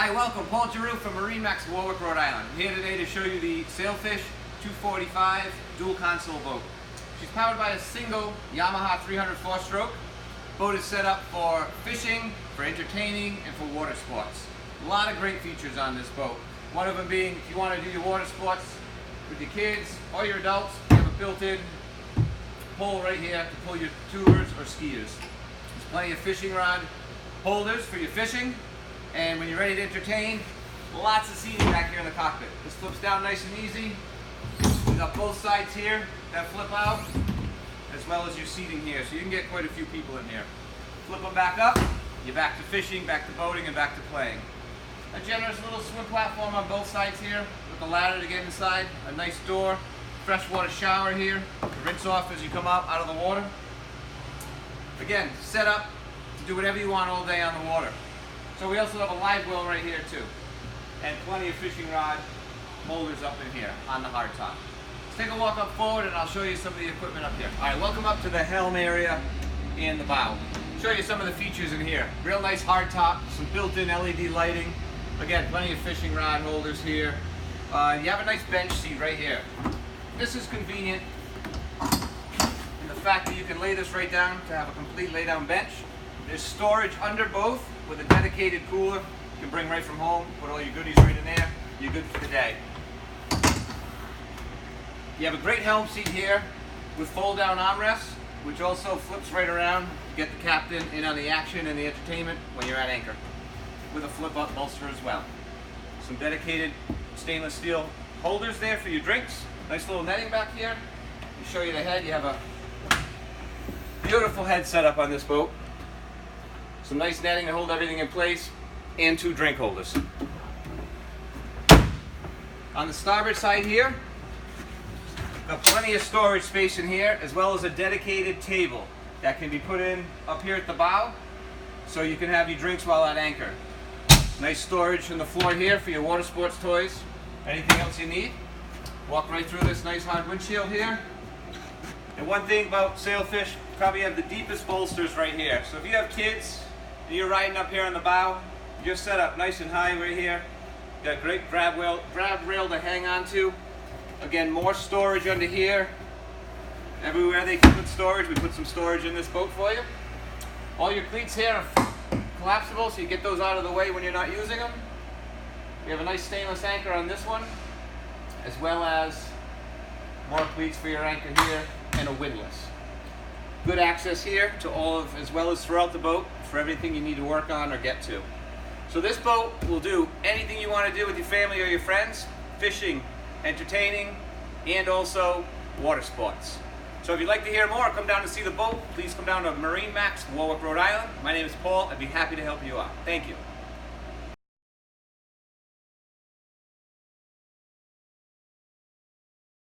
Hi, welcome. Paul Giroux from MarineMax, Warwick, Rhode Island. I'm here today to show you the Sailfish 245 dual console boat. She's powered by a single Yamaha 300 4-stroke. Boat is set up for fishing, for entertaining, and for water sports. A lot of great features on this boat. One of them being, if you want to do your water sports with your kids or your adults, you have a built-in pole right here to pull your tubers or skiers. There's plenty of fishing rod holders for your fishing. And when you're ready to entertain, lots of seating back here in the cockpit. This flips down nice and easy. We've got both sides here that flip out, as well as your seating here. So you can get quite a few people in here. Flip them back up, you're back to fishing, back to boating, and back to playing. A generous little swim platform on both sides here, with a ladder to get inside, a nice door, freshwater shower here, to rinse off as you come out of the water. Again, set up to do whatever you want all day on the water. So we also have a live well right here too, and plenty of fishing rod holders up in here on the hard top. Let's take a walk up forward and I'll show you some of the equipment up here. All right, welcome up to the helm area and the bow. Show you some of the features in here. Real nice hard top, some built-in LED lighting. Again, plenty of fishing rod holders here. You have a nice bench seat right here. This is convenient in the fact that you can lay this right down to have a complete lay-down bench. There's storage under both with a dedicated cooler. You can bring right from home, put all your goodies right in there. You're good for the day. You have a great helm seat here with fold-down armrests, which also flips right around to get the captain in on the action and the entertainment when you're at anchor, with a flip-up bolster as well. Some dedicated stainless steel holders there for your drinks. Nice little netting back here. To show you the head, you have a beautiful head setup on this boat. Some nice netting to hold everything in place, and two drink holders. On the starboard side here, got plenty of storage space in here, as well as a dedicated table that can be put in up here at the bow, so you can have your drinks while at anchor. Nice storage on the floor here for your water sports toys, anything else you need. Walk right through this nice hard windshield here. And one thing about Sailfish, probably have the deepest bolsters right here. So if you have kids, and you're riding up here on the bow, you're set up nice and high right here. Got a great grab rail to hang on to. Again, more storage under here. Everywhere they can put storage, we put some storage in this boat for you. All your cleats here are collapsible, so you get those out of the way when you're not using them. We have a nice stainless anchor on this one, as well as more cleats for your anchor here, and a windlass. Good access here to all of, as well as throughout the boat, for everything you need to work on or get to. So this boat will do anything you want to do with your family or your friends, fishing, entertaining, and also water sports. So if you'd like to hear more, come down to see the boat, please come down to MarineMax, Warwick, Rhode Island. My name is Paul. I'd be happy to help you out. Thank you.